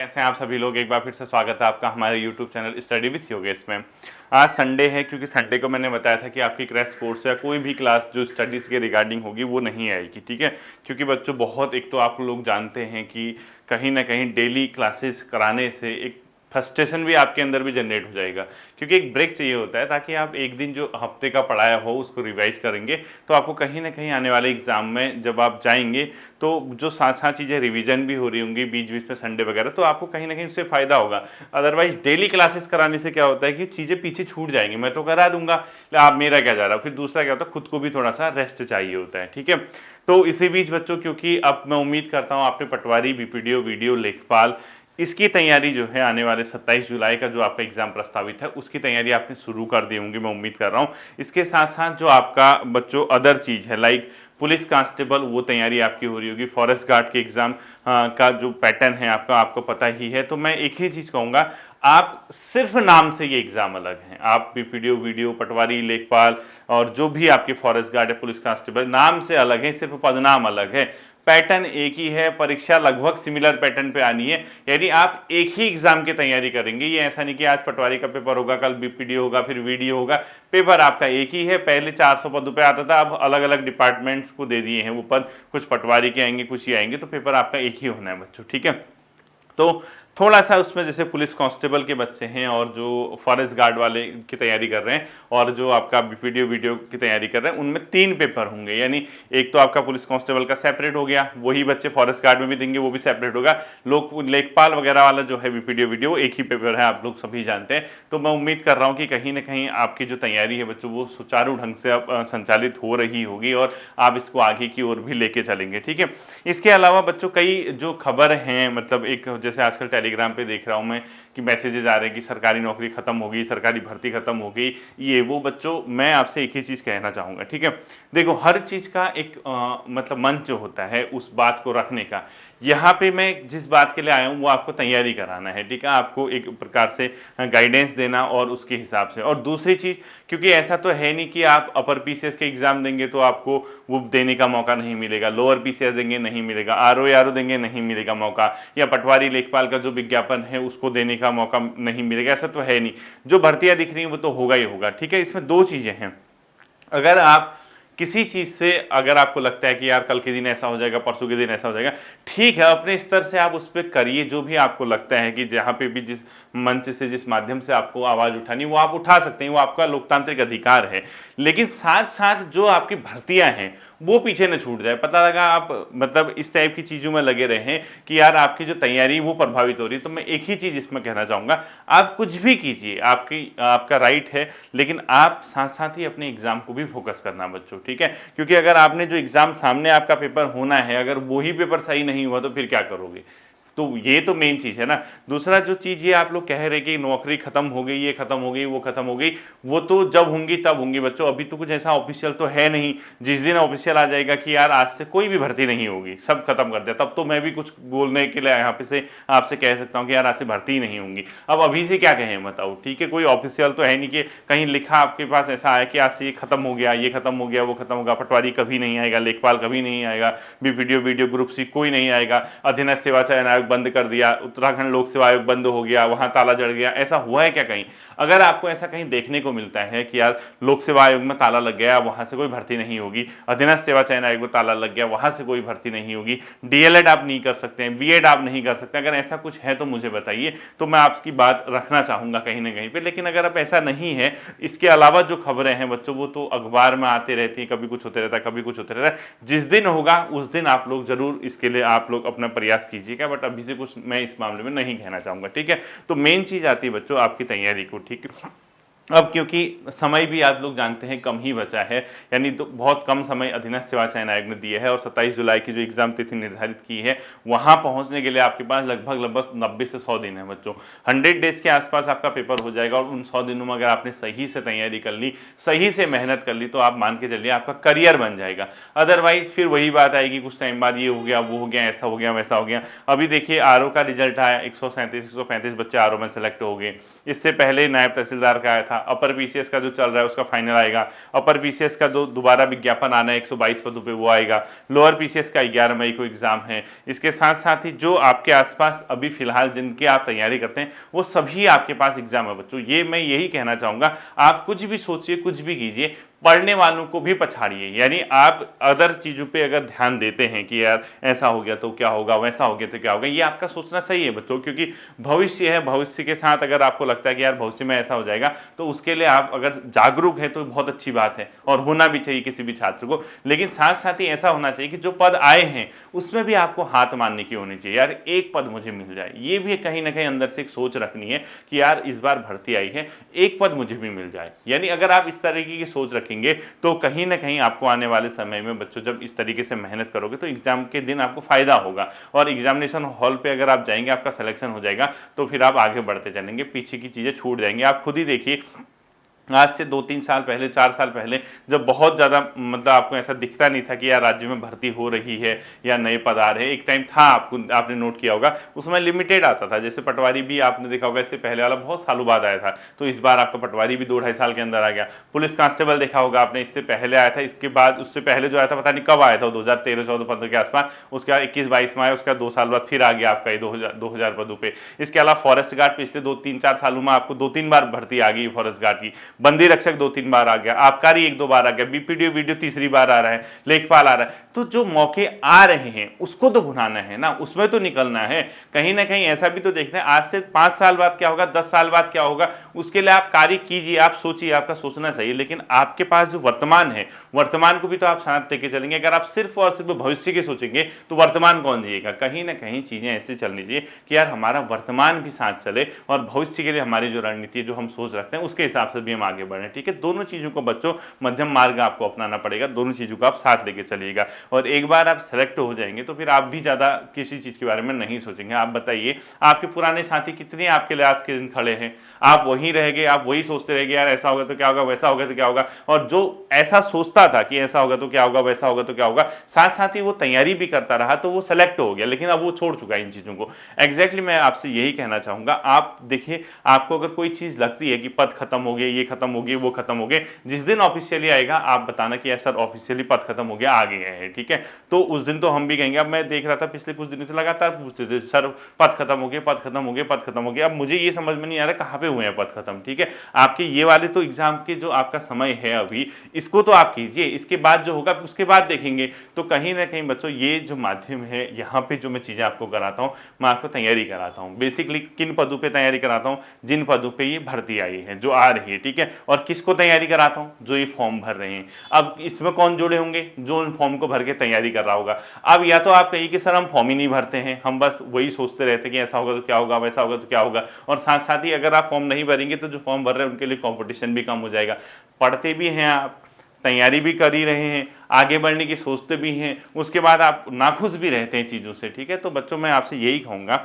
कैसे हैं आप सभी लोग। एक बार फिर से स्वागत है आपका हमारे YouTube channel study with Yogesh में। आज संडे है, क्योंकि संडे को मैंने बताया था कि आपकी क्रैश कोर्स या कोई भी क्लास जो स्टडीज़ के रिगार्डिंग होगी वो नहीं आएगी, ठीक है। क्योंकि बच्चों बहुत, एक तो आप लोग जानते हैं कि कहीं ना कहीं डेली क्लासेस कराने से एक फ्रस्ट्रेशन भी आपके अंदर भी जनरेट हो जाएगा, क्योंकि एक ब्रेक चाहिए होता है ताकि आप एक दिन जो हफ्ते का पढ़ाया हो उसको रिवाइज करेंगे तो आपको कहीं ना कहीं आने वाले एग्जाम में जब आप जाएंगे तो जो साथ साथ चीज़ें रिवीजन भी हो रही होंगी बीच बीच में संडे वगैरह, तो आपको कहीं ना कहीं उससे फ़ायदा होगा। अदरवाइज डेली क्लासेस कराने से क्या होता है कि चीज़ें पीछे छूट जाएंगी। मैं तो करा दूंगा, आप मेरा क्या जा रहा है। फिर दूसरा क्या होता है, खुद को भी थोड़ा सा रेस्ट चाहिए होता है, ठीक है। तो इसी बीच बच्चों, क्योंकि अब मैं उम्मीद करता हूँ आपने पटवारी, बीपीडीओ, वीडियो, लेखपाल, इसकी तैयारी जो है आने वाले 27 जुलाई का जो आपका एग्जाम प्रस्तावित है उसकी तैयारी आपने शुरू कर दी होंगी, मैं उम्मीद कर रहा हूँ। इसके साथ साथ जो आपका बच्चों अदर चीज़ है लाइक पुलिस कांस्टेबल, वो तैयारी आपकी हो रही होगी। फॉरेस्ट गार्ड के एग्जाम का जो पैटर्न है आपका, आपको पता ही है। तो मैं एक ही चीज़ कहूँगा, आप सिर्फ नाम से ये एग्जाम अलग हैं। आप बीपीडीओ, वीडियो, पटवारी, लेखपाल और जो भी आपके फॉरेस्ट गार्ड है, पुलिस कांस्टेबल, नाम से अलग है, सिर्फ पदनाम अलग है। पैटर्न एक ही है, परीक्षा लगभग सिमिलर पैटर्न पे आनी है। यदि आप एक ही एग्जाम की तैयारी करेंगे, ये ऐसा नहीं कि आज पटवारी का पेपर होगा, कल बीपीडीओ होगा, फिर वीडियो होगा। पेपर आपका एक ही है। पहले 400 पदों पे आता था, अब अलग अलग डिपार्टमेंट्स को दे दिए हैं वो पद। कुछ पटवारी के आएंगे, कुछ ये आएंगे, तो पेपर आपका एक ही होना है बच्चों, ठीक है। तो थोड़ा सा उसमें जैसे पुलिस कांस्टेबल के बच्चे हैं और जो फॉरेस्ट गार्ड वाले की तैयारी कर रहे हैं और जो आपका बीपीडीओ वीडियो की तैयारी कर रहे हैं, उनमें 3 पेपर होंगे। यानी एक तो आपका पुलिस कांस्टेबल का सेपरेट हो गया, वही बच्चे फॉरेस्ट गार्ड में भी देंगे, वो भी सेपरेट होगा। लोग लेखपाल वगैरह वाला जो है बीपीडीओ वीडियो, एक ही पेपर है, आप लोग सभी जानते हैं। तो मैं उम्मीद कर रहा हूँ कि कहीं ना कहीं आपकी जो तैयारी है बच्चों वो सुचारू ढंग से अब संचालित हो रही होगी और आप इसको आगे की ओर भी लेके चलेंगे, ठीक है। इसके अलावा बच्चों कई जो खबर हैं, मतलब एक जैसे आजकल टेलीग्राम पे देख रहा हूं मैं कि मैसेजेस आ रहे हैं कि सरकारी नौकरी खत्म होगी, सरकारी भर्ती खत्म हो गई, ये वो। बच्चों मैं आपसे एक ही चीज कहना चाहूंगा, ठीक है। देखो, हर चीज का एक मतलब मंच जो होता है उस बात को रखने का। यहाँ पे मैं जिस बात के लिए आया हूँ वो आपको तैयारी कराना है, ठीक है। आपको एक प्रकार से गाइडेंस देना और उसके हिसाब से। और दूसरी चीज, क्योंकि ऐसा तो है नहीं कि आप अपर पीसीएस के एग्जाम देंगे तो आपको वो देने का मौका नहीं मिलेगा, लोअर पीसीएस देंगे नहीं मिलेगा, आरओ आरओ देंगे नहीं मिलेगा मौका, या पटवारी लेखपाल का जो विज्ञापन है उसको देने का मौका नहीं मिलेगा, ऐसा तो है नहीं। जो भर्तियां दिख रही हैं वो तो होगा ही होगा, ठीक है। इसमें 2 चीजें हैं। अगर आप किसी चीज से, अगर आपको लगता है कि यार कल के दिन ऐसा हो जाएगा, परसों के दिन ऐसा हो जाएगा, ठीक है, अपने स्तर से आप उस पर करिए। जो भी आपको लगता है कि जहां पे भी जिस मंच से, जिस माध्यम से आपको आवाज उठानी वो आप उठा सकते हैं, वो आपका लोकतांत्रिक अधिकार है। लेकिन साथ साथ जो आपकी भर्तियां हैं वो पीछे न छूट जाए। पता लगा आप मतलब इस टाइप की चीजों में लगे रहे हैं कि यार आपकी जो तैयारी वो प्रभावित हो रही है। तो मैं एक ही चीज इसमें कहना चाहूंगा, आप कुछ भी कीजिए, आपका राइट है, लेकिन आप साथ साथ ही अपने एग्जाम को भी फोकस करना बच्चों, ठीक है। क्योंकि अगर आपने जो एग्जाम सामने आपका पेपर होना है, अगर वही पेपर सही नहीं हुआ तो फिर क्या करोगे। तो ये तो मेन चीज है ना। दूसरा जो चीज ये आप लोग कह रहे कि नौकरी खत्म हो गई, ये खत्म हो गई, वो खत्म हो गई, वो तो जब होंगी तब होंगी बच्चों। अभी तो कुछ ऐसा ऑफिशियल तो है नहीं। जिस दिन ऑफिशियल आ जाएगा कि यार आज से कोई भी भर्ती नहीं होगी, सब खत्म कर दिया, तब तो मैं भी कुछ बोलने के लिए यहाँ पे से आपसे कह सकता हूँ कि यार आज से भर्ती ही नहीं होंगी। अब अभी से क्या कहें बताओ, ठीक है। कोई ऑफिशियल तो है नहीं कि कहीं लिखा आपके पास ऐसा आया कि आज से ये खत्म हो गया, ये खत्म हो गया, वो खत्म होगा। पटवारी कभी नहीं आएगा, लेखपाल कभी नहीं आएगा, बीपीडीओ वीडियो ग्रुप सी कोई नहीं आएगा, अधीनस्थ सेवा चयन आयोग बंद कर दिया, उत्तराखंड लोक सेवा आयोग बंद हो गया, वहां ताला जड़ गया, ऐसा हुआ है क्या कहीं। अगर आपको ऐसा कहीं देखने को मिलता है कि यार लोक सेवा आयोग में ताला लग गया, वहां से कोई भर्ती नहीं होगी, अधीनस्थ सेवा चयन आयोग में ताला लग गया, वहां से कोई भर्ती नहीं होगी, डीएलएड आप नहीं कर सकते हैं, बीएड आप नहीं कर सकते, अगर ऐसा कुछ है तो मुझे बताइए, तो मैं आपकी बात रखना चाहूंगा कहीं ना कहीं पे। लेकिन अगर अब ऐसा नहीं है, इसके अलावा जो खबरें हैं बच्चों वो तो अखबार में आते रहती है, कभी कुछ होते रहता है, कभी कुछ होते रहता है। जिस दिन होगा उस दिन आप लोग जरूर इसके लिए आप लोग अपना प्रयास कीजिएगा, बट अभी से कुछ मैं इस मामले में नहीं कहना चाहूंगा, ठीक है। तो मेन चीज आती है बच्चों आपकी तैयारी को, ठीक है। अब क्योंकि समय भी आप लोग जानते हैं कम ही बचा है, यानी तो बहुत कम समय अधीनस्थ सेवा चयन आयोग ने दिया है और 27 जुलाई की जो एग्जाम तिथि निर्धारित की है वहां पहुंचने के लिए आपके पास लगभग 90 से 100 दिन है बच्चों। 100 डेज के आसपास आपका पेपर हो जाएगा और उन 100 दिनों में अगर आपने सही से तैयारी कर ली, सही से मेहनत कर ली, तो आप मान के चलिए आपका करियर बन जाएगा। अदरवाइज फिर वही बात आएगी, कुछ टाइम बाद ये हो गया, वो हो गया, ऐसा हो गया, वैसा हो गया। अभी देखिए आरओ का रिजल्ट आया, 137 135 बच्चे आरओ में सेलेक्ट हो गए। इससे पहले नायब तहसीलदार का आया था, अपर पीसीएस का जो चल रहा है उसका फाइनल आएगा, अपर पीसीएस का जो दोबारा विज्ञापन आना है 122 पदों पे वो आएगा, लोअर पीसीएस का 11 मई को एग्जाम है। इसके साथ साथ ही जो आपके आसपास अभी फिलहाल जिनकी आप तैयारी करते हैं वो सभी आपके पास एग्जाम है बच्चों। ये मैं यही कहना चाहूंगा, आप कुछ भी सोचिए, कुछ भी कीजिए, पढ़ने वालों को भी पछाड़िए। यानी आप अदर चीज़ों पे अगर ध्यान देते हैं कि यार ऐसा हो गया तो क्या होगा, वैसा हो गया तो क्या होगा, ये आपका सोचना सही है बच्चों, क्योंकि भविष्य है, भविष्य के साथ अगर आपको लगता है कि यार भविष्य में ऐसा हो जाएगा तो उसके लिए आप अगर जागरूक है तो बहुत अच्छी बात है और होना भी चाहिए किसी भी छात्र को। लेकिन साथ साथ ही ऐसा होना चाहिए कि जो पद आए हैं उसमें भी आपको हाथ मारने की होनी चाहिए, यार एक पद मुझे मिल जाए। ये भी कहीं ना कहीं अंदर से एक सोच रखनी है कि यार इस बार भर्ती आई है, एक पद मुझे भी मिल जाए। यानी अगर आप इस तरीके की सोच रखेंगे तो कहीं ना कहीं आपको आने वाले समय में बच्चों जब इस तरीके से मेहनत करोगे तो एग्जाम के दिन आपको फायदा होगा, और एग्जामिनेशन हॉल पे अगर आप जाएंगे, आपका सिलेक्शन हो जाएगा तो फिर आप आगे बढ़ते चलेंगे, पीछे की चीजें छूट जाएंगी। आप खुद ही देखिए, आज से 2-3 साल पहले, 4 साल पहले, जब बहुत ज़्यादा मतलब आपको ऐसा दिखता नहीं था कि यार राज्य में भर्ती हो रही है या नए पद आ रहे हैं, एक टाइम था, आपने नोट किया होगा, उसमें लिमिटेड आता था। जैसे पटवारी भी आपने देखा होगा, इससे पहले वाला बहुत सालों बाद आया था, तो इस बार आपका पटवारी भी 2-2.5 साल के अंदर आ गया। पुलिस कांस्टेबल देखा होगा आपने, इससे पहले आया था, इसके बाद उससे पहले जो आया था पता नहीं कब आया था, 2013-14-15 के आसपास, उसके बाद 21-22 में आया, उसका 2 साल बाद फिर आ गया आपका 2000 पदों पर। इसके अलावा फॉरेस्ट गार्ड पिछले 2-3-4 सालों में आपको 2-3 बार भर्ती आ गई फॉरेस्ट गार्ड की, बंदी रक्षक 2-3 बार आ गया, आबकारी 1-2 बार आ गया, बीपीडीओ वीडियो तीसरी बार आ रहा है, लेखपाल आ रहा है। तो जो मौके आ रहे हैं उसको तो भुनाना है ना, उसमें तो निकलना है। कहीं ना कहीं ऐसा भी तो देखना है, आज से 5 साल बाद क्या होगा, 10 साल बाद क्या होगा, उसके लिए आप कार्य कीजिए, आप सोचिए, आपका सोचना चाहिए। लेकिन आपके पास जो वर्तमान है, वर्तमान को भी तो आप साथ लेके चलेंगे। अगर आप सिर्फ और सिर्फ भविष्य के सोचेंगे तो वर्तमान कौन जिएगा। कहीं ना कहीं चीजें ऐसी चलनी चाहिए कि यार हमारा वर्तमान भी साथ चले और भविष्य के लिए हमारी जो रणनीति है, जो हम सोच रखते हैं, उसके हिसाब से भी हम आगे बढ़े। ठीक है, दोनों चीजों को बच्चों मध्यम मार्ग आपको अपनाना पड़ेगा, दोनों चीजों को आप साथ लेके चलिएगा। और एक बार आप सेलेक्ट हो जाएंगे तो फिर आप भी ज्यादा किसी चीज के बारे में नहीं सोचेंगे। आप बताइए, आपके पुराने साथी कितने आपके लिए आज के दिन खड़े हैं, आप वहीं रह गए, आप वही सोचते रह गए, यार ऐसा होगा तो क्या होगा, वैसा होगा तो क्या होगा। और जो ऐसा सोचता था कि ऐसा होगा तो क्या होगा, वैसा होगा तो क्या होगा, साथ साथ ही वो तैयारी भी करता रहा, तो वो सेलेक्ट हो गया, लेकिन अब वो छोड़ चुका है इन चीजों को। एग्जैक्टली मैं आपसे यही कहना चाहूंगा। आप देखिए, आपको अगर कोई चीज लगती है कि पद खत्म हो गए, ये खत्म हो गए, वो खत्म हो गए, जिस दिन ऑफिशियली आएगा आप बताना कि सर ऑफिशियली पद खत्म हो गया, आ गए हैं। ठीक है, तो उस दिन तो हम भी कहेंगे। अब मैं देख रहा था पिछले कुछ दिनों से लगातार पूछते थे, सर पद खत्म हो गए, पद खत्म हो गए, पद खत्म हो गया। अब मुझे ये समझ में नहीं आ रहा कहाँ पे हुए हैं पद खत्म। ठीक है, आपके ये वाले तो एग्जाम के जो आपका समय है अभी, इसको तो आप कीजिए, इसके बाद जो होगा उसके बाद देखेंगे। तो कहीं ना कहीं बच्चों, ये जो माध्यम है, यहाँ पे जो मैं चीजें आपको कराता हूँ, मैं आपको तैयारी कराता हूँ। बेसिकली किन पदों पे तैयारी कराता हूँ, जिन पदों पे ये भर्ती आई है, जो आ रही है। ठीक है, और किसको तैयारी कराता हूँ, जो ये फॉर्म भर रहे हैं। अब इसमें कौन जुड़े होंगे, जो उन फॉर्म को भर के तैयारी कर रहा होगा। अब या तो आप कहिए कि सर हम फॉर्म ही नहीं भरते हैं, हम बस वही सोचते रहते हैं कि ऐसा होगा तो क्या होगा, वैसा होगा तो क्या होगा। और साथ साथ ही अगर आप फॉर्म नहीं भरेंगे तो जो फॉर्म भर रहे हैं उनके लिए कंपटीशन भी कम हो जाएगा। पढ़ते भी हैं आप, तैयारी भी कर ही रहे हैं, आगे बढ़ने की सोचते भी हैं, उसके बाद आप नाखुश भी रहते हैं चीज़ों से। ठीक है, तो बच्चों मैं आपसे यही कहूँगा,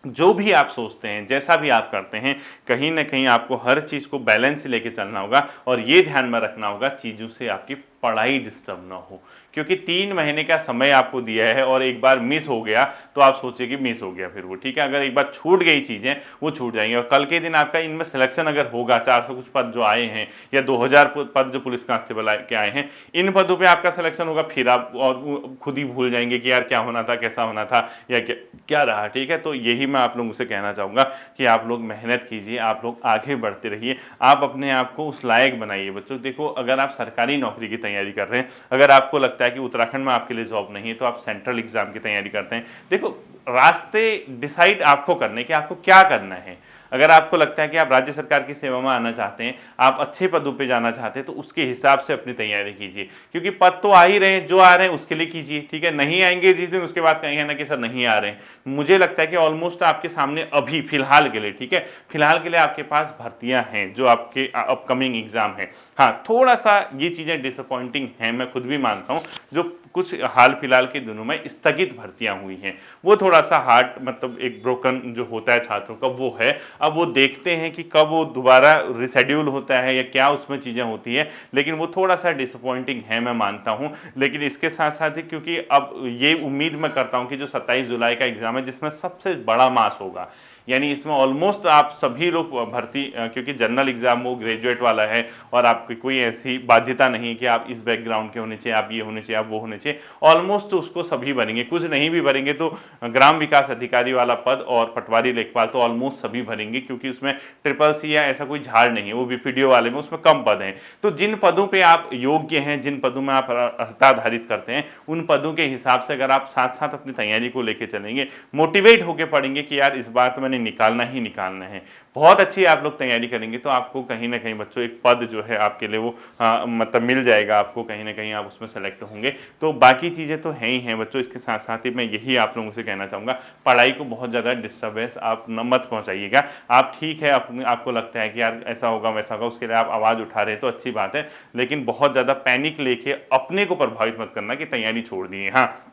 जो भी आप सोचते हैं, जैसा भी आप करते हैं, कहीं ना कहीं आपको हर चीज़ को बैलेंस से लेके चलना होगा और ये ध्यान में रखना होगा चीज़ों से आपकी पढ़ाई डिस्टर्ब ना हो। क्योंकि 3 महीने का समय आपको दिया है और एक बार मिस हो गया तो आप सोचिए कि मिस हो गया फिर वो। ठीक है, अगर एक बार छूट गई चीज़ें, वो छूट जाएंगी। और कल के दिन आपका इनमें सिलेक्शन अगर होगा, 400 कुछ पद जो आए हैं या 2000 पद जो पुलिस कांस्टेबल के आए हैं, इन पदों पे आपका सिलेक्शन होगा, फिर आप और खुद ही भूल जाएंगे कि यार क्या होना था, कैसा होना था, या क्या रहा। ठीक है, तो यही मैं आप लोगों से कहना चाहूँगा कि आप लोग मेहनत कीजिए, आप लोग आगे बढ़ते रहिए, आप अपने आप को उस लायक बनाइए। बच्चों देखो, अगर आप सरकारी नौकरी की तैयारी कर रहे हैं, अगर आपको लगता है कि उत्तराखंड में आपके लिए जॉब नहीं है, तो आप सेंट्रल एग्जाम की तैयारी करते हैं। देखो, रास्ते डिसाइड आपको करने के, आपको क्या करना है। अगर आपको लगता है कि आप राज्य सरकार की सेवा में आना चाहते हैं, आप अच्छे पदों पे जाना चाहते हैं, तो उसके हिसाब से अपनी तैयारी कीजिए। क्योंकि पद तो आ ही रहे हैं, जो आ रहे हैं उसके लिए कीजिए। ठीक है, नहीं आएंगे जिस दिन, उसके बाद कहेंगे ना कि सर नहीं आ रहे हैं। मुझे लगता है कि ऑलमोस्ट आपके सामने अभी फिलहाल के लिए, ठीक है, फिलहाल के लिए आपके पास भर्तियां हैं जो आपके अपकमिंग एग्जाम है। हाँ, थोड़ा सा ये चीजें डिसअपॉइंटिंग हैं, मैं खुद भी मानता हूँ। जो कुछ हाल फिलहाल के दिनों में स्थगित भर्तियां हुई हैं, वो थोड़ा सा हार्ट, मतलब एक ब्रोकन जो होता है छात्रों का, वो है। अब वो देखते हैं कि कब वो दोबारा रिशेड्यूल होता है या क्या उसमें चीज़ें होती है, लेकिन वो थोड़ा सा डिसअपॉइंटिंग है, मैं मानता हूँ। लेकिन इसके साथ साथ ही, क्योंकि अब ये उम्मीद मैं करता हूँ कि जो 27 जुलाई का एग्ज़ाम है, जिसमें सबसे बड़ा मास होगा, यानी इसमें ऑलमोस्ट आप सभी लोग भर्ती, क्योंकि जनरल एग्जाम वो ग्रेजुएट वाला है और आपकी कोई ऐसी बाध्यता नहीं कि आप इस बैकग्राउंड के होने चाहिए, आप ये होने चाहिए, आप वो होने चाहिए, ऑलमोस्ट उसको सभी भरेंगे। कुछ नहीं भी भरेंगे तो ग्राम विकास अधिकारी वाला पद और पटवारी लेखपाल तो ऑलमोस्ट सभी भरेंगे, क्योंकि उसमें ट्रिपल सी या ऐसा कोई झाड़ नहीं है, वो बीपीडीओ वाले में उसमें कम पद हैं। तो जिन पदों पे आप योग्य हैं, जिन पदों में आप अर्हता धारित करते हैं, उन पदों के हिसाब से अगर आप साथ साथ अपनी तैयारी को लेकर चलेंगे, मोटिवेट होकर पढ़ेंगे कि यार इस बार तो मैंने निकालना ही निकालना है, बहुत अच्छी आप लोग तैयारी करेंगे, तो आपको कहीं ना कहीं बच्चों एक पद जो है आपके लिए वो मतलब मिल जाएगा, आपको कहीं ना कहीं आप उसमें सेलेक्ट होंगे। तो बाकी चीज़ें तो हैं ही हैं बच्चों, इसके साथ साथ ही मैं यही आप लोगों से कहना चाहूँगा, पढ़ाई को बहुत ज़्यादा डिस्टर्बेंस आप न मत पहुँचाइएगा। आप ठीक है, आपको लगता है कि यार ऐसा होगा वैसा होगा, उसके लिए आप आवाज़ उठा रहे हैं तो अच्छी बात है, लेकिन बहुत ज़्यादा पैनिक लेके अपने को प्रभावित मत करना कि तैयारी छोड़ दी है। हाँ,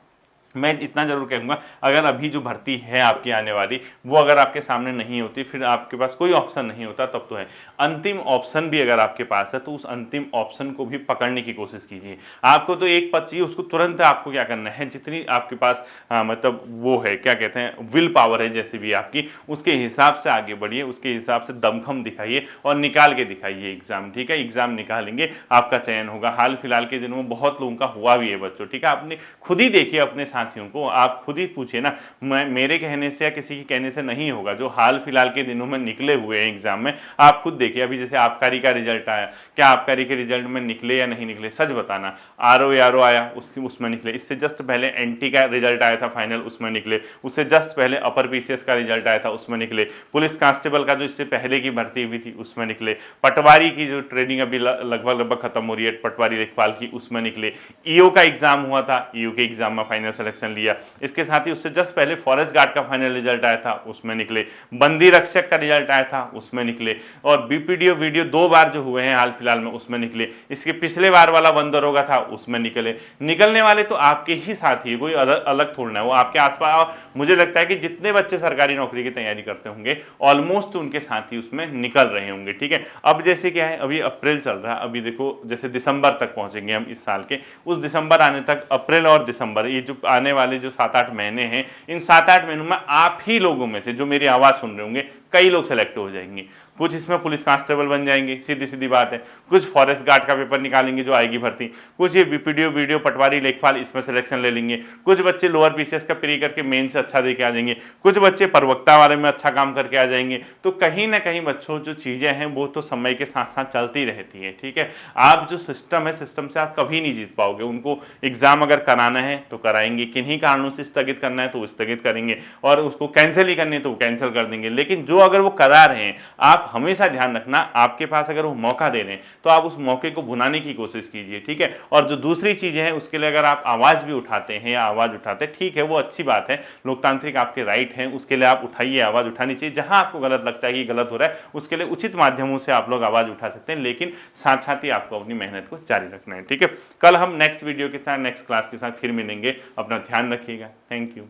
मैं इतना जरूर कहूँगा, अगर अभी जो भर्ती है आपकी आने वाली, वो अगर आपके सामने नहीं होती, फिर आपके पास कोई ऑप्शन नहीं होता, तब तो है। अंतिम ऑप्शन भी अगर आपके पास है तो उस अंतिम ऑप्शन को भी पकड़ने की कोशिश कीजिए। आपको तो एक पद चाहिए, उसको तुरंत आपको क्या करना है, जितनी आपके पास मतलब वो है, क्या कहते हैं, विल पावर है जैसे भी आपकी, उसके हिसाब से आगे बढ़िए, उसके हिसाब से दमखम दिखाइए और निकाल के दिखाइए एग्जाम। ठीक है, एग्जाम निकालेंगे, आपका चयन होगा। हाल फिलहाल के दिनों में बहुत लोगों का हुआ भी है बच्चों। ठीक है, आपने खुद ही देखिए अपने साथियों को, आप खुद ही पूछिए ना, मेरे कहने से या किसी के कहने से नहीं होगा। जो हाल फिलहाल के दिनों में निकले हुए हैं एग्जाम में, आप खुद देखिए। अभी जैसे आबकारी का रिजल्ट आया, क्या आबकारी के रिजल्ट में निकले या नहीं निकले, सच बताना। आरओ आया, उसमें निकले। इससे जस्ट पहले एनटी का रिजल्ट आया था फाइनल, उसमें निकले। उससे जस्ट पहले अपर पीसीएस का रिजल्ट आया था, उसमें निकले। पुलिस कांस्टेबल का जो इससे पहले की भर्ती हुई थी, उसमें निकले। पटवारी की जो ट्रेनिंग अभी लगभग खत्म हो रही है, पटवारी लेखपाल की, उसमें निकले। ईओ का एग्जाम हुआ था, ईओ के एग्जाम में फाइनल सिलेक्शन लिया। इसके साथ ही उससे जस्ट पहले फॉरेस्ट गार्ड का फाइनल रिजल्ट आया था, उसमें निकले। बंदी रक्षक का रिजल्ट आया था, उसमें निकले। और बीपीडीओ वीडियो 2 बार जो हुए हैं हाल फिलहाल में, उसमें निकले। इसके पिछले बार वाला वन दरोगा था, उसमें निकले। निकलने वाले तो आपके ही साथी, कोई अलग थोड़ा है, वो आपके आसपास। मुझे लगता है कि जितने बच्चे सरकारी नौकरी की तैयारी करते होंगे, ऑलमोस्ट उनके साथी उसमें निकल रहे होंगे। ठीक है, अब जैसे क्या है, अभी अप्रैल चल रहा है, अभी देखो जैसे दिसंबर तक पहुंचेंगे हम इस साल के, उस दिसंबर आने तक, अप्रैल और दिसंबर, ये जो आने वाले जो 7-8 महीने हैं, इन 7-8 महीनों में आप ही लोगों में से जो मेरी आवाज़ सुन रहे होंगे, कई लोग सेलेक्ट हो जाएंगे। कुछ इसमें पुलिस कांस्टेबल बन जाएंगे, सीधी सीधी बात है। कुछ फॉरेस्ट गार्ड का पेपर निकालेंगे जो आएगी भर्ती। कुछ ये बीपीडीओ वीडियो पटवारी लेखपाल, इसमें सिलेक्शन ले लेंगे। कुछ बच्चे लोअर पीसीएस का प्री करके मेन से अच्छा देके आ जाएंगे। कुछ बच्चे प्रवक्ता वाले में अच्छा काम करके आ जाएंगे। तो कहीं ना कहीं बच्चों जो चीज़ें हैं वो तो समय के साथ साथ चलती रहती है। ठीक है, आप जो सिस्टम है, सिस्टम से आप कभी नहीं जीत पाओगे। उनको एग्जाम अगर कराना है तो कराएंगे, किन्हीं कारणों से स्थगित करना है तो स्थगित करेंगे, और उसको कैंसिल ही करनी है तो कैंसिल कर देंगे। लेकिन जो अगर वो करा रहे हैं, आप हमेशा ध्यान रखना, आपके पास अगर वो मौका दे रहे हैं तो आप उस मौके को भुनाने की कोशिश कीजिए। ठीक है, और जो दूसरी चीजें हैं उसके लिए अगर आप आवाज भी उठाते हैं या आवाज उठाते हैं, ठीक है, वो अच्छी बात है, लोकतांत्रिक आपके राइट हैं, उसके लिए आप उठाइए, आवाज उठानी चाहिए। जहां आपको गलत लगता है कि गलत हो रहा है, उसके लिए उचित माध्यमों से आप लोग आवाज उठा सकते हैं, लेकिन साथ साथ ही आपको अपनी मेहनत को जारी रखना है। ठीक है, कल हम नेक्स्ट वीडियो के साथ, नेक्स्ट क्लास के साथ फिर मिलेंगे। अपना ध्यान रखिएगा। Thank you.